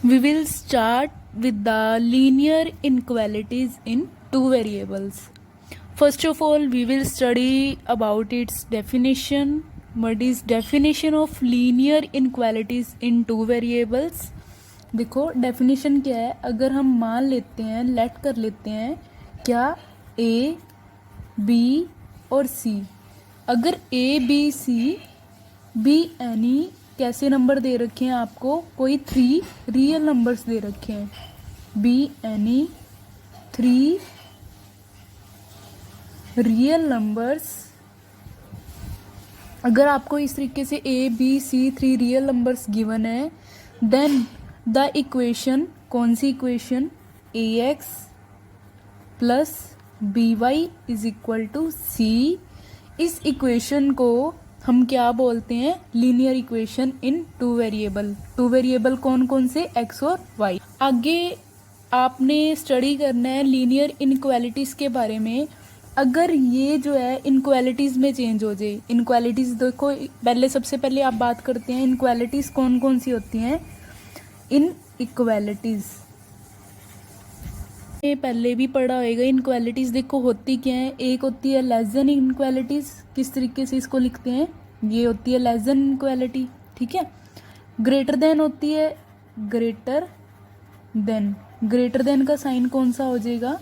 We will start with the linear inequalities in two variables. First of all, we will study about its definition. What is definition of linear inequalities in two variables? देखो definition क्या है. अगर हम मान लेते हैं, late कर लेते हैं क्या ए बी और सी, अगर A B C be any कैसे नंबर दे रखे हैं आपको, कोई 3 रियल नंबर्स दे रखे हैं, बी एनी 3 रियल नंबर्स. अगर आपको इस तरीके से A B C 3 real numbers given है, देन द इक्वेशन, कौन सी equation, A X plus B Y is equal to C. इस इक्वेशन को हम क्या बोलते हैं, linear equation in two variable. Two variable कौन कौन से, एक्स और वाई. आगे आपने स्टडी करना है लीनियर इनक्वालिटीज़ के बारे में. अगर ये जो है इनक्वालिटीज़ में चेंज हो जाए, इनक्वालिटीज़ देखो पहले, सबसे पहले आप बात करते हैं इनक्वालिटीज़ कौन कौन सी होती हैं. इन इक्वालिटीज़ ये पहले भी पढ़ा होएगा. इनक्वालिटीज़ देखो होती क्या है, एक होती है लेस देन इनक्वालिटीज़. किस तरीके से इसको लिखते हैं, ये होती है लेस देन इनक्वालिटी, ठीक है. ग्रेटर देन होती है ग्रेटर देन. ग्रेटर देन का साइन कौन सा हो जाएगा,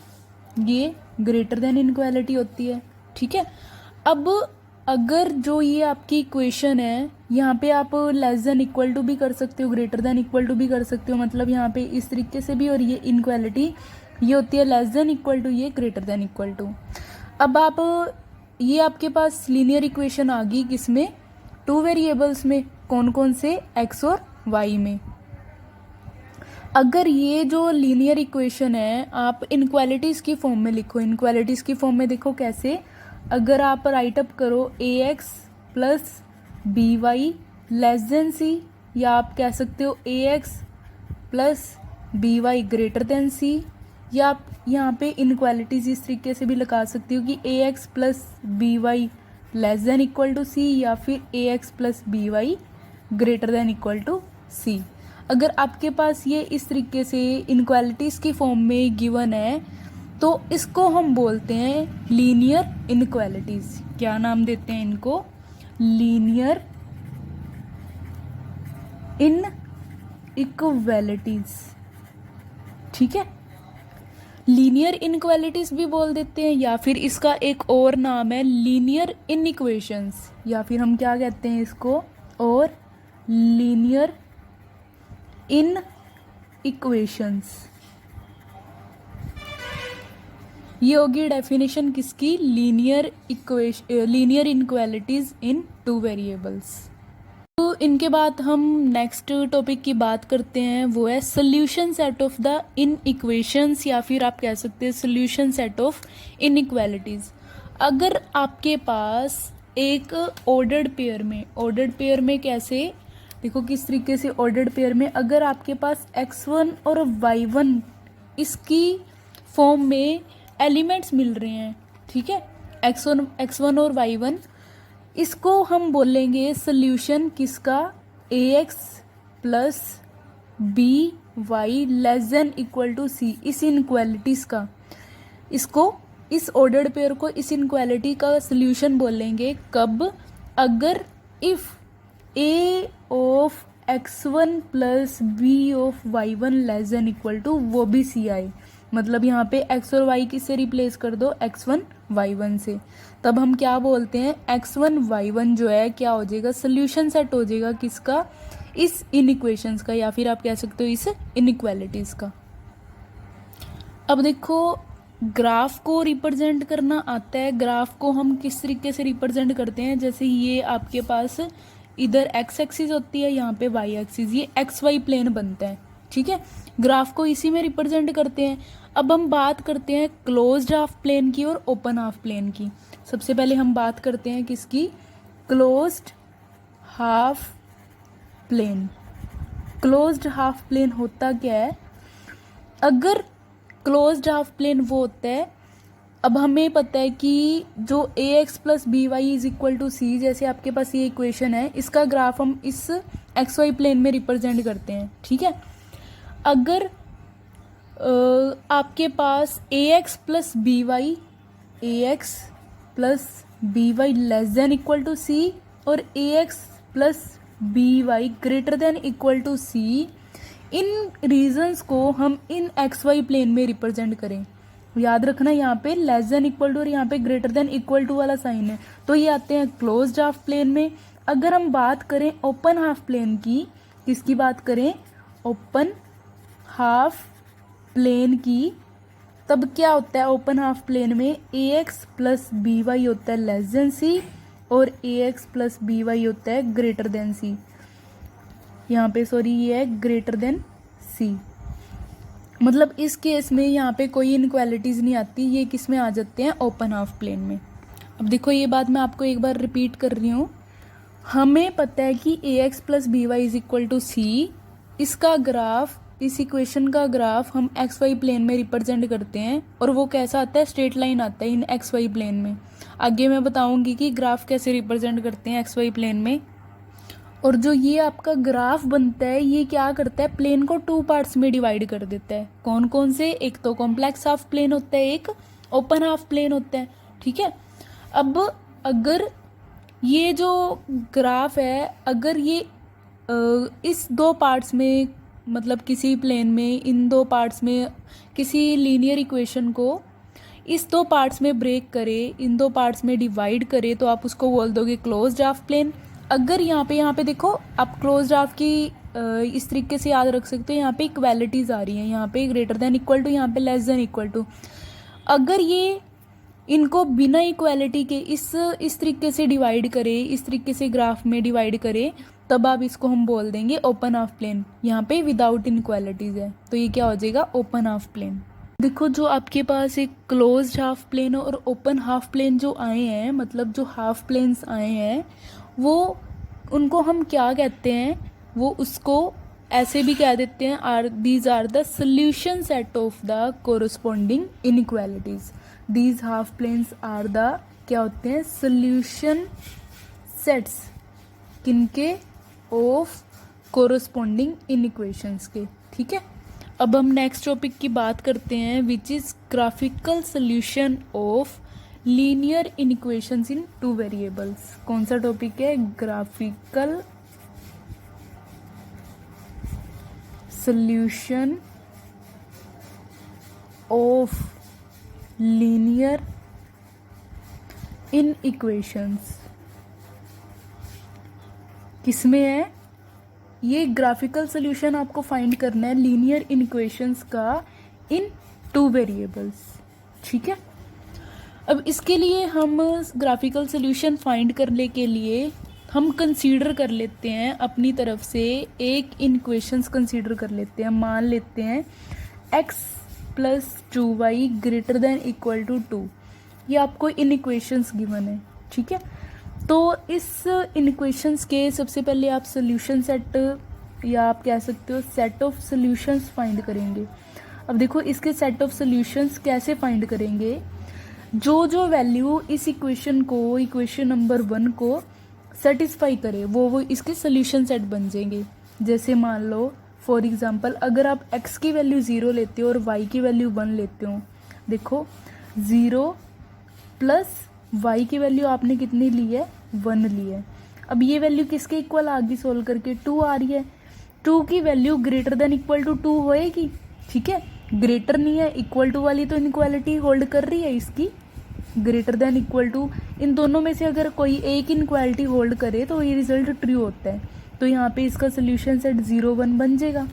ये ग्रेटर देन इनक्वालिटी होती है, ठीक है. अब अगर जो ये आपकी इक्वेशन है, यहाँ पे आप लेस देन इक्वल टू भी कर सकते हो, ग्रेटर देन इक्वल टू भी कर सकते हो, मतलब यहाँ पे इस तरीके से भी. और ये इनक्वालिटी ये होती है लेस देन इक्वल टू, ये ग्रेटर देन इक्वल टू. अब आप ये आपके पास लीनियर इक्वेशन आ गई किसमें, टू वेरिएबल्स में. कौन कौन से, एक्स और वाई में. अगर ये जो लीनियर इक्वेशन है आप इनक्वालिटीज़ की फॉर्म में लिखो. इनक्वालिटीज़ की फॉर्म में देखो कैसे, अगर आप राइट अप करो A X plus B Y less than C, या आप कह सकते हो A X plus B Y greater than C, या आप यहाँ पे इनक्वालिटीज़ इस तरीके से भी लगा सकती हो कि A X plus B Y less than equal to C, या फिर A X plus B Y greater than equal to C. अगर आपके पास ये इस तरीके से इनक्वालिटीज़ की फॉर्म में गिवन है तो इसको हम बोलते हैं लीनियर इनक्वालिटीज़. क्या नाम देते हैं इनको, लीनियर इनइक्वालिटीज़, ठीक है. लीनियर इनक्वालिटीज़ भी बोल देते हैं, या फिर इसका एक और नाम है लीनियर इनइक्वेशंस, या फिर हम क्या कहते हैं इसको, और लीनियर इन इक्वेशंस. ये होगी डेफिनेशन किसकी, लीनियर इनक्वालिटीज़ इन टू वेरिएबल्स. तो इनके बाद हम नेक्स्ट टॉपिक की बात करते हैं, वो है solution set of the in equations, या फिर आप कह सकते हैं सोल्यूशन सेट ऑफ इनइक्वालिटीज़. अगर आपके पास एक ऑर्डर्ड पेयर में कैसे, देखो किस तरीके से ऑर्डर्ड पेयर में, अगर आपके पास x1 और y1 इसकी फॉर्म में एलिमेंट्स मिल रहे हैं, ठीक है, x1 और y1, इसको हम बोलेंगे सोल्यूशन किसका, A X plus B Y less than equal to C. इस इनक्वालिटीज़ का, इसको, इस ऑर्डर्ड पेयर को इस इनक्वालिटी का सोल्यूशन बोलेंगे कब, अगर if A of x1 plus B of y1 less than equal to, वो भी सी आए. मतलब यहाँ पे x और y किससे रिप्लेस कर दो, x1 y1 से. तब हम क्या बोलते हैं, x1 y1 जो है क्या हो जाएगा, सोल्यूशन सेट हो जाएगा किसका, इस इनइक्वेशंस का, या फिर आप कह सकते हो इस इनइक्वालिटीज़ का. अब देखो ग्राफ को रिप्रेजेंट करना आता है. ग्राफ को हम किस तरीके से रिप्रेजेंट करते हैं, जैसे ये आपके पास इधर x एक्सिस होती है, यहाँ पे y एक्सिस, ये xy प्लेन बनता है, ठीक है. ग्राफ को इसी में रिप्रेजेंट करते हैं. अब हम बात करते हैं क्लोज्ड हाफ प्लेन की और ओपन हाफ प्लेन की. सबसे पहले हम बात करते हैं किसकी, closed half plane. Closed half plane होता क्या है, अगर क्लोज्ड हाफ प्लेन वो होता है, अब हमें पता है कि जो A X plus B Y is equal to C, जैसे आपके पास ये इक्वेशन है, इसका ग्राफ हम इस एक्स वाई प्लेन में रिप्रेजेंट करते हैं, ठीक है. अगर आपके पास A X plus B Y less than equal to C और A X plus B Y greater than equal to C, इन रीजंस को हम इन एक्स वाई प्लेन में रिप्रेजेंट करें। याद रखना यहाँ पे लेस देन इक्वल टू और यहाँ पे ग्रेटर देन इक्वल टू वाला साइन है, तो ये आते हैं क्लोज्ड हाफ प्लेन में। अगर हम बात करें ओपन हाफ प्लेन की, किसकी बात करें, ओपन हाफ प्लेन की, तब क्या होता है ओपन हाफ प्लेन में ए एक्स प्लस बी वाई होता है लेस देन सी और A X plus B Y होता है ग्रेटर देन सी। यहाँ पे सॉरी ये है ग्रेटर देन सी, मतलब इस केस में यहाँ पे कोई इनक्वालिटीज़ नहीं आती, ये किस में आ जाते हैं, ओपन हाफ प्लेन में। अब देखो ये बात मैं आपको एक बार रिपीट कर रही हूँ, हमें पता है कि A X plus B Y is equal to C, इसका ग्राफ, इस इक्वेशन का ग्राफ हम एक्स वाई प्लेन में रिप्रेजेंट करते हैं और वो कैसा आता है, स्ट्रेट लाइन आता है इन एक्स वाई प्लेन में। आगे मैं बताऊंगी कि ग्राफ कैसे रिप्रेजेंट करते हैं एक्स वाई प्लेन में। और जो ये आपका ग्राफ बनता है ये क्या करता है, प्लेन को टू पार्ट्स में डिवाइड कर देता है। कौन कौन से, एक तो कॉम्प्लेक्स हाफ प्लेन होता है, एक ओपन हाफ प्लेन होता है, ठीक है। अब अगर ये जो ग्राफ है, अगर ये इस दो पार्ट्स में, मतलब किसी प्लेन में इन दो पार्ट्स में किसी लीनियर इक्वेशन को इस दो पार्ट्स में ब्रेक करे, इन दो पार्ट्स में डिवाइड करे, तो आप उसको बोल दोगे क्लोज्ड हाफ प्लेन। अगर यहाँ पे देखो आप क्लोज्ड हाफ की इस तरीके से याद रख सकते हो, यहाँ पे इक्वालिटीज़ आ रही हैं, यहाँ पे ग्रेटर देन इक्वल टू, यहाँ पे लेस देन इक्वल टू। अगर ये इनको बिना इक्वालिटी के इस तरीके से डिवाइड करे, इस तरीके से ग्राफ में डिवाइड करे, तब आप इसको हम बोल देंगे ओपन हाफ प्लेन। यहाँ पे विदाउट इनक्वालिटीज़ है, तो ये क्या हो जाएगा, ओपन हाफ प्लेन। देखो जो आपके पास एक क्लोज्ड हाफ प्लेन और ओपन हाफ प्लेन जो आए हैं, मतलब जो हाफ प्लेन्स आए हैं, वो उनको हम क्या कहते हैं, वो उसको ऐसे भी कह देते हैं, these are the solution set of the corresponding inequalities. These half planes are the क्या होते हैं, सोल्यूशन सेट्स, किनके, ऑफ कोरस्पॉन्डिंग इनइक्वेशंस के, ठीक है। अब हम नेक्स्ट टॉपिक की बात करते हैं, which is graphical solution of linear inequations in two variables. कौन सा टॉपिक है, graphical solution of linear inequations. किसमें है ये ग्राफिकल सोल्यूशन, आपको फाइंड करना है लीनियर इनइक्वेशंस का इन टू वेरिएबल्स, ठीक है। अब इसके लिए हम ग्राफिकल सोल्यूशन फाइंड करने के लिए हम कंसीडर कर लेते हैं अपनी तरफ से एक इनइक्वेशंस कंसीडर कर लेते हैं। मान लेते हैं x plus 2y greater than equal to 2, ये आपको इनइक्वेशंस गिवन है, ठीक है। तो इस इनइक्वेशंस के सबसे पहले आप सोल्यूशन सेट, या आप कह सकते हो सेट ऑफ सोल्यूशंस फाइंड करेंगे। अब देखो इसके सेट ऑफ सोल्यूशंस कैसे फाइंड करेंगे, जो वैल्यू इस इक्वेशन को, इक्वेशन नंबर 1 को सेटिस्फाई करे, वो इसके सोल्यूशन सेट बन जाएंगे। जैसे मान लो फॉर एग्जांपल, अगर आप x की वैल्यू 0 लेते हो और y की वैल्यू 1 लेते हो, देखो 0 प्लस y की वैल्यू आपने कितनी ली है, 1 ली है। अब ये वैल्यू किसके इक्वल आ गई, सोल्व करके 2 आ रही है। 2 की value greater than equal to 2 होएगी, ठीक है। ग्रेटर नहीं है, इक्वल टू वाली तो इनक्वालिटी होल्ड कर रही है इसकी, ग्रेटर देन इक्वल टू, इन दोनों में से अगर कोई एक इनक्वालिटी होल्ड करे तो ये रिजल्ट ट्रू होता है। तो यहाँ पे इसका सोल्यूशन सेट 0 1 बन जाएगा।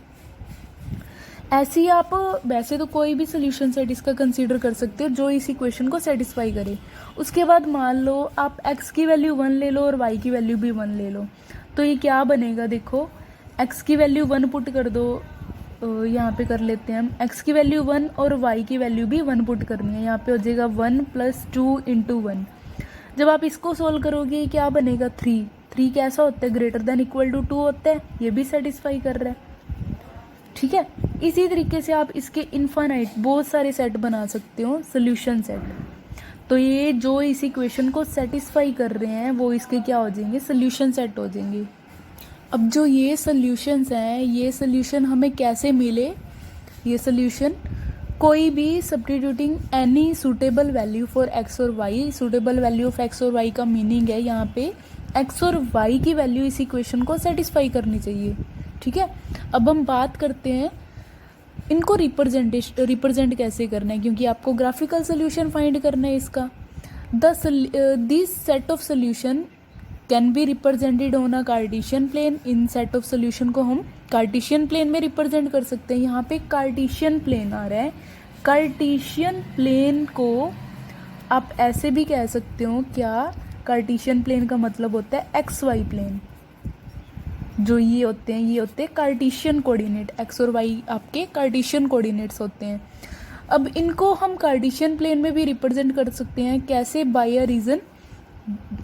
ऐसे ही आप वैसे तो कोई भी सोल्यूशन सेट इसका कंसीडर कर सकते हो जो इस इक्वेशन को सेटिस्फाई करे। उसके बाद मान लो आप x की वैल्यू 1 ले लो और y की वैल्यू भी 1 ले लो, तो ये क्या बनेगा, देखो x की वैल्यू 1 पुट कर दो, यहाँ पे कर लेते हैं हम, x की वैल्यू 1 और y की वैल्यू भी 1 पुट करनी है। यहाँ पे हो जाएगा 1 प्लस 2 इंटू 1। जब आप इसको सोल्व करोगे क्या बनेगा, 3 कैसा होता है, ग्रेटर देन इक्वल टू 2 होता है, ये भी सेटिस्फाई कर रहा है, ठीक है। इसी तरीके से आप इसके इनफाइनाइट बहुत सारे सेट बना सकते हो, सोल्यूशन सेट। तो ये जो इस इक्वेशन को सेटिस्फाई कर रहे हैं वो इसके क्या हो जाएंगे, सोल्यूशन सेट हो जाएंगे। अब जो ये सॉल्यूशंस हैं, ये सॉल्यूशन हमें कैसे मिले? ये सॉल्यूशन कोई भी substituting any suitable value for X और Y, suitable value of X और वाई का मीनिंग है यहाँ पे एक्स और वाई की वैल्यू इस इक्वेशन को सेटिस्फाई करनी चाहिए, ठीक है। अब हम बात करते हैं इनको रिप्रेजेंट कैसे करना है, क्योंकि आपको ग्राफिकल सोल्यूशन फाइंड करना है इसका। This set of solution can be represented on a Cartesian plane. इन सेट ऑफ सोल्यूशन को हम कार्टेशियन प्लेन में रिप्रेजेंट कर सकते हैं। यहाँ पे कार्टेशियन प्लेन आ रहा है। कार्टेशियन प्लेन को आप ऐसे भी कह सकते हो, क्या कार्टेशियन प्लेन का मतलब होता है एक्स वाई प्लेन। जो ये होते हैं, ये होते हैं कार्टेशियन कोऑर्डिनेट। एक्स और वाई आपके कार्टेशियन कोऑर्डिनेट्स होते हैं। अब इनको हम कार्टेशियन प्लेन में भी रिप्रेजेंट कर सकते हैं। कैसे? By a region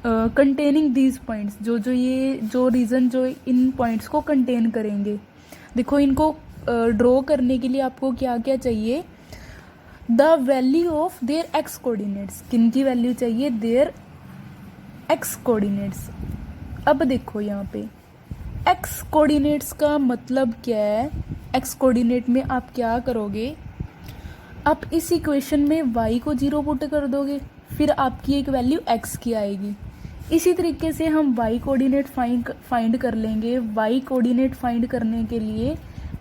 containing these points. जो रीजन जो इन पॉइंट्स को कंटेन करेंगे। देखो, इनको ड्रॉ करने के लिए आपको क्या क्या चाहिए? The value of their x coordinates. किन की वैल्यू चाहिए? Their x coordinates. अब देखो यहाँ पे एक्स कोऑर्डिनेट्स का मतलब क्या है? एक्स कोऑर्डिनेट में आप क्या करोगे? आप इस इक्वेशन में y को 0 पुट कर दोगे, फिर आपकी एक वैल्यू x की आएगी। इसी तरीके से हम y कोऑर्डिनेट फाइंड कर लेंगे। y कोऑर्डिनेट फाइंड करने के लिए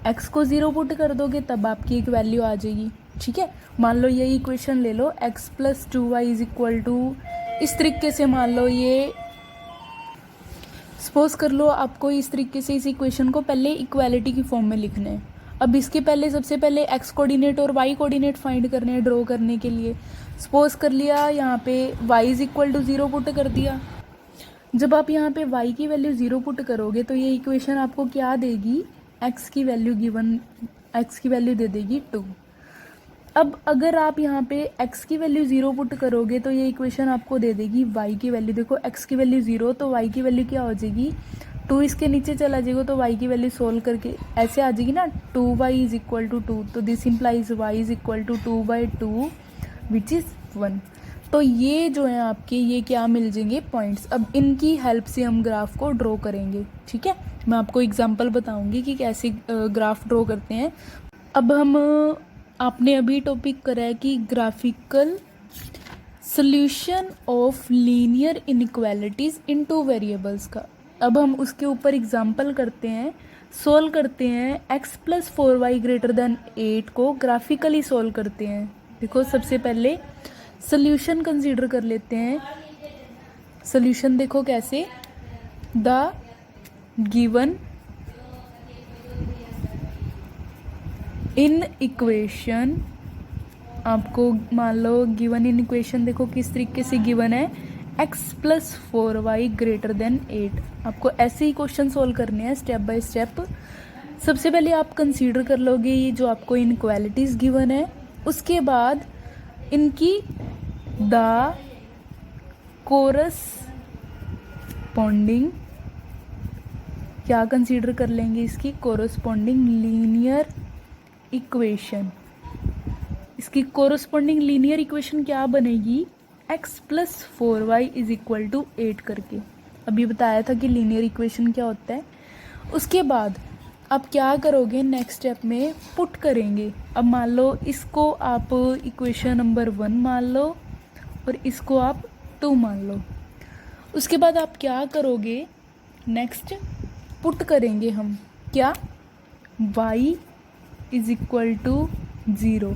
x को 0 पुट कर दोगे, तब आपकी एक वैल्यू आ जाएगी, ठीक है। मान लो ये इक्वेशन ले लो, x plus 2y is equal to, इस तरीके से मान लो, ये सपोज कर लो आपको इस तरीके से इस इक्वेशन को पहले इक्वालिटी की फॉर्म में लिखना है। अब इसके पहले सबसे पहले एक्स कोऑर्डिनेट और वाई कोऑर्डिनेट फाइंड करने हैं ड्रॉ करने के लिए। सपोज कर लिया यहाँ पे y is equal to 0 put कर दिया। जब आप यहाँ पे y की वैल्यू 0 पुट करोगे तो ये इक्वेशन आपको क्या देगी? x की वैल्यू दे देगी 2। अब अगर आप यहाँ पे x की वैल्यू 0 पुट करोगे तो ये इक्वेशन आपको दे देगी y की वैल्यू। देखो, x की वैल्यू 0 तो y की वैल्यू क्या हो जाएगी? 2 इसके नीचे चला जाएगा तो y की वैल्यू सोल्व करके ऐसे आ जाएगी ना, 2y इज इक्वल टू 2। तो this implies y is equal to 2/2 which is 1। तो ये जो है आपके, ये क्या मिल जाएंगे? पॉइंट्स। अब इनकी हेल्प से हम ग्राफ को ड्रॉ करेंगे, ठीक है। मैं आपको एग्जांपल बताऊंगी कि कैसे ग्राफ ड्रॉ करते हैं। अब आपने अभी टॉपिक करा है कि graphical solution of linear inequalities in two variables का। अब हम उसके ऊपर एग्जाम्पल करते हैं, सोल्व करते हैं। x plus 4y greater than 8 को ग्राफिकली सोल्व करते हैं। देखो, सबसे पहले सोल्यूशन कंसीडर कर लेते हैं। सोल्यूशन देखो कैसे, द गिवन इन इक्वेशन, आपको मान लो गिवन इन इक्वेशन देखो किस तरीके से गिवन है, x plus 4y greater than 8। आपको ऐसे ही क्वेश्चन सोल्व करने हैं स्टेप बाय स्टेप। सबसे पहले आप कंसीडर कर लोगे ये जो आपको इनइक्वालिटीज़ गिवन है, उसके बाद इनकी द कोरस्पॉन्डिंग, क्या कंसीडर कर लेंगे? इसकी कोरस्पॉन्डिंग लीनियर इक्वेशन। इसकी कोरस्पॉन्डिंग लीनियर इक्वेशन क्या बनेगी? x plus 4y is equal to 8 करके। अभी बताया था कि लीनियर इक्वेशन क्या होता है। उसके बाद आप क्या करोगे? नेक्स्ट स्टेप में पुट करेंगे। अब मान लो इसको आप इक्वेशन नंबर 1 मान लो और इसको आप 2 मान लो। उसके बाद आप क्या करोगे? नेक्स्ट पुट करेंगे हम क्या? y इज इक्वल टू 0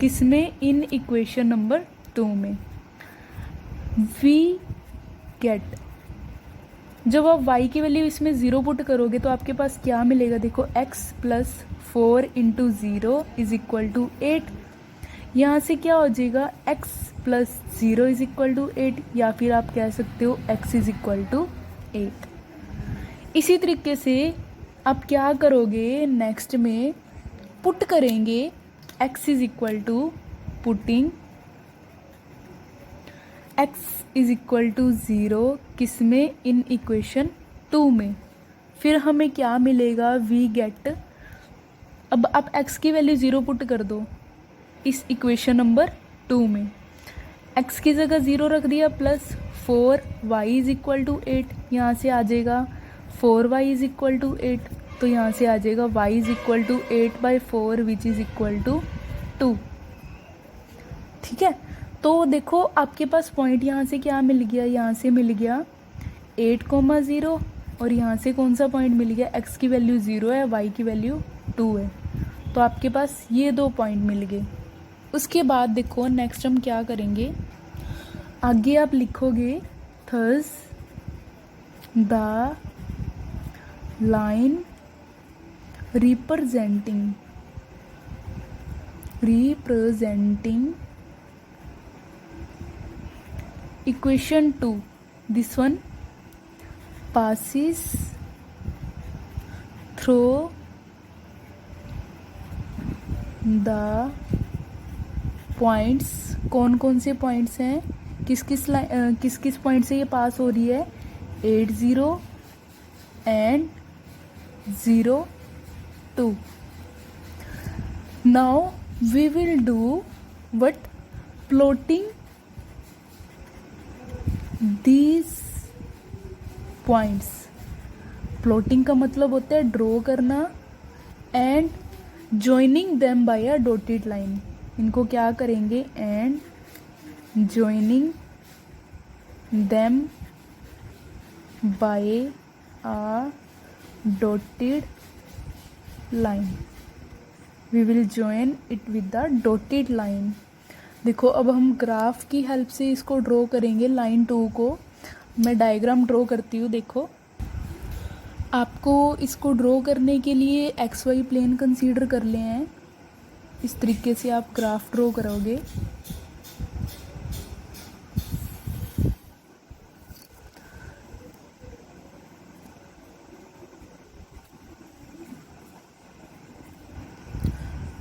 किसमें? इन इक्वेशन नंबर 2 में। वी गेट, जब आप y की वैल्यू इसमें 0 पुट करोगे तो आपके पास क्या मिलेगा? देखो, x plus 4 into 0 is equal to 8। यहाँ से क्या हो जाएगा? x plus 0 is equal to 8, या फिर आप कह सकते हो x इज इक्वल टू 8। इसी तरीके से आप क्या करोगे? नेक्स्ट में पुट करेंगे x is equal to, putting x is equal to 0 किसमें? इन इक्वेशन 2 में। फिर हमें क्या मिलेगा? वी गेट, अब आप x की वैल्यू 0 पुट कर दो इस इक्वेशन नंबर 2 में। x की जगह 0 रख दिया, plus 4y is equal to 8। यहाँ से आ जाएगा 4y इज इक्वल टू 8, तो यहाँ से आ जाएगा y is equal to 8/4 which is equal to 2। ठीक है, तो देखो आपके पास पॉइंट यहाँ से क्या मिल गया, यहाँ से मिल गया 8,0 और यहाँ से कौन सा पॉइंट मिल गया, x की वैल्यू 0 है, y की वैल्यू 2 है। तो आपके पास ये 2 पॉइंट मिल गए। उसके बाद देखो नेक्स्ट हम क्या करेंगे, आगे आप लिखोगे thus the line representing equation 2, this one passes through the points, कौन कौन से पॉइंट्स हैं, किस किस पॉइंट से ये पास हो रही है, 8 0 and 0 2। now we will do what, plotting these points। Plotting का मतलब होता है ड्रॉ करना, and joining them by a dotted line. इनको क्या करेंगे, and joining them by a dotted line, we will join it with the dotted line. देखो अब हम ग्राफ की हेल्प से इसको ड्रॉ करेंगे, लाइन 2 को। मैं डायग्राम ड्रॉ करती हूँ। देखो आपको इसको ड्रॉ करने के लिए एक्स वाई प्लेन कंसीडर कर ले हैं, इस तरीके से आप ग्राफ ड्रॉ करोगे।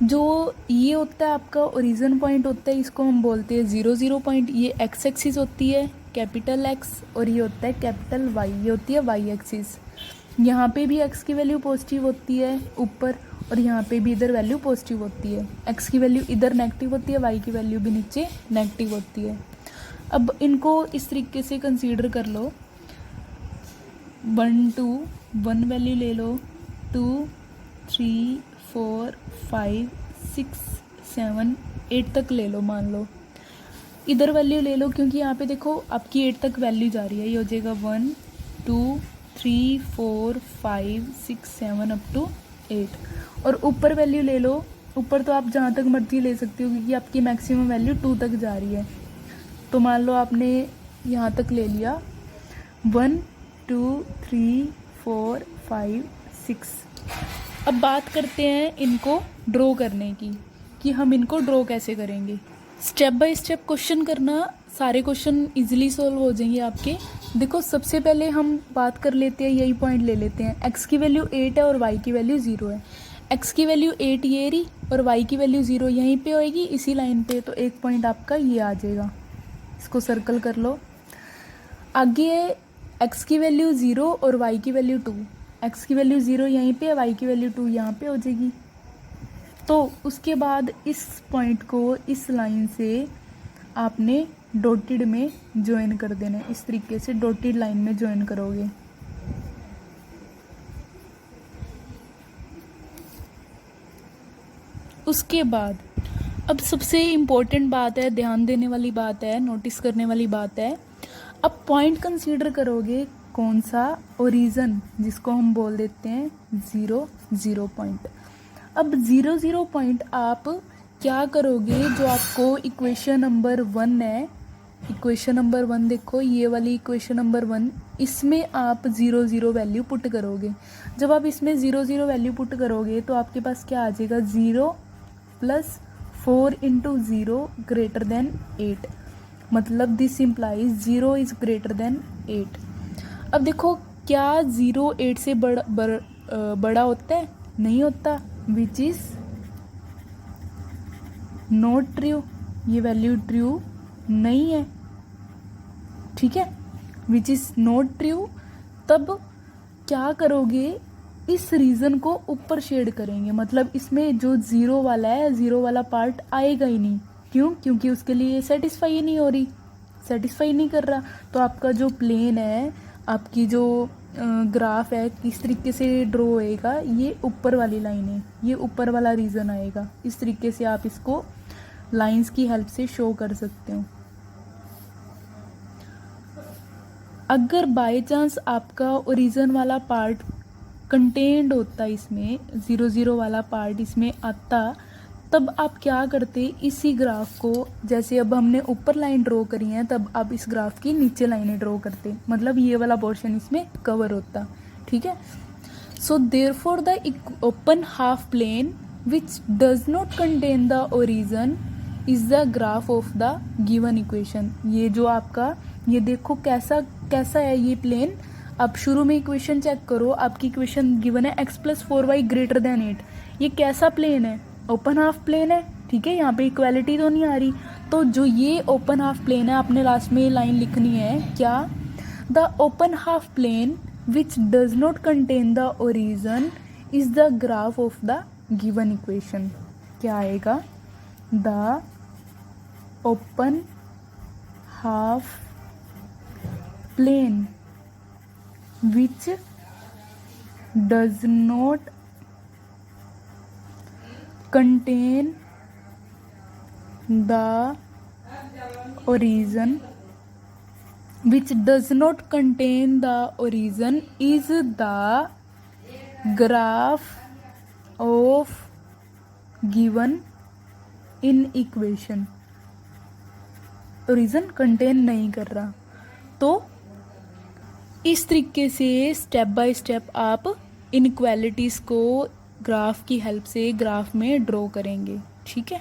जो ये होता है आपका ओरिजिन पॉइंट होता है, इसको हम बोलते हैं 0 0 पॉइंट। ये एक्स एक्सिस होती है कैपिटल एक्स, और ये होता है कैपिटल वाई, ये होती है वाई एक्सिस। यहाँ पे भी एक्स की वैल्यू पॉजिटिव होती है ऊपर, और यहाँ पे भी इधर वैल्यू पॉजिटिव होती है। एक्स की वैल्यू इधर नेगेटिव होती है, वाई की वैल्यू भी नीचे नेगेटिव होती है। अब इनको इस तरीके से कंसीडर कर लो, 1 2 1 वैल्यू ले लो, 2 3 4 5 6 7 8 तक ले लो, मान लो इधर वैल्यू ले लो, क्योंकि यहाँ पे देखो आपकी 8 तक वैल्यू जा रही है। ये हो जाएगा 1 2 3 4 5 6 7 अप टू 8। और ऊपर वैल्यू ले लो, ऊपर तो आप जहाँ तक मर्जी ले सकते हो, क्योंकि आपकी मैक्सिमम वैल्यू 2 तक जा रही है। तो मान लो आपने यहाँ तक ले लिया 1 2 3 4 5 6। अब बात करते हैं इनको ड्रॉ करने की, कि हम इनको ड्रॉ कैसे करेंगे। स्टेप बाय स्टेप क्वेश्चन करना, सारे क्वेश्चन इजीली सॉल्व हो जाएंगे आपके। देखो सबसे पहले हम बात कर लेते हैं, यही पॉइंट ले लेते हैं। एक्स की वैल्यू 8 है और वाई की वैल्यू 0 है। एक्स की वैल्यू 8 ये रही और वाई की वैल्यू 0 यहीं पे होएगी, इसी लाइन पे। तो एक पॉइंट आपका ये आ जाएगा, इसको सर्कल कर लो। आगे एक्स की वैल्यू 0 और वाई की वैल्यू 2। एक्स की वैल्यू 0 यहीं पे, वाई की वैल्यू 2 यहाँ पे हो जाएगी। तो उसके बाद इस पॉइंट को इस लाइन से आपने डॉटेड में ज्वाइन कर देना है। इस तरीके से डॉटेड लाइन में ज्वाइन करोगे। उसके बाद अब सबसे इम्पोर्टेंट बात है, ध्यान देने वाली बात है, नोटिस करने वाली बात है। अब पॉइंट कंसीडर करोगे कौन सा, ओरिजिन, जिसको हम बोल देते हैं 0 0 पॉइंट। अब 0 0 पॉइंट आप क्या करोगे, जो आपको इक्वेशन नंबर 1 है, इक्वेशन नंबर 1 देखो, ये वाली इक्वेशन नंबर 1, इसमें आप 0 0 वैल्यू पुट करोगे। जब आप इसमें 0 0 वैल्यू पुट करोगे तो आपके पास क्या आ जाएगा, 0 + 4 × 0 ग्रेटर देन 8। मतलब this implies 0 is greater than 8। अब देखो क्या 0 8 से बड़ा होता है, नहीं होता, विच इज नॉट ट्रू। ये वैल्यू ट्रू नहीं है, ठीक है, विच इज नॉट ट्रू। तब क्या करोगे, इस रीजन को ऊपर शेड करेंगे। मतलब इसमें जो 0 वाला है, 0 वाला पार्ट आएगा ही नहीं। क्यों? क्योंकि उसके लिए सेटिस्फाई नहीं हो रही, सेटिस्फाई नहीं कर रहा। तो आपका जो प्लेन है, आपकी जो ग्राफ है किस तरीके से ड्रॉ होएगा, ये ऊपर वाली लाइन है, ये ऊपर वाला रीजन आएगा, इस तरीके से आप इसको लाइंस की हेल्प से शो कर सकते हो। अगर बाय चांस आपका ओरिजिन वाला पार्ट कंटेंड होता इसमें, 0 0 वाला पार्ट इसमें आता, तब आप क्या करते, इसी ग्राफ को, जैसे अब हमने ऊपर लाइन ड्रॉ करी है, तब आप इस ग्राफ की नीचे लाइनें ड्रॉ करते, मतलब ये वाला पोर्शन इसमें कवर होता। ठीक है। So therefore the open half plane which does not contain the origin is the graph of the given equation. ये जो आपका, ये देखो कैसा कैसा है ये प्लेन। अब शुरू में इक्वेशन चेक करो, आपकी इक्वेशन गिवन है x+4y > 8। ये कैसा प्लेन है, ओपन हाफ प्लेन है। ठीक है, यहाँ पे इक्वालिटी तो नहीं आ रही, तो जो ये ओपन हाफ प्लेन है, आपने लास्ट में ये लाइन लिखनी है क्या, the open half plane which does not contain the origin is the graph of the given equation. क्या आएगा, the open half plane which does not contain the origin, which does not contain the origin is the graph of given in equation। origin contain नहीं कर रहा, तो इस तरीके से step by step आप इनइक्वालिटीज़ को ग्राफ की हेल्प से ग्राफ में ड्रॉ करेंगे। ठीक है।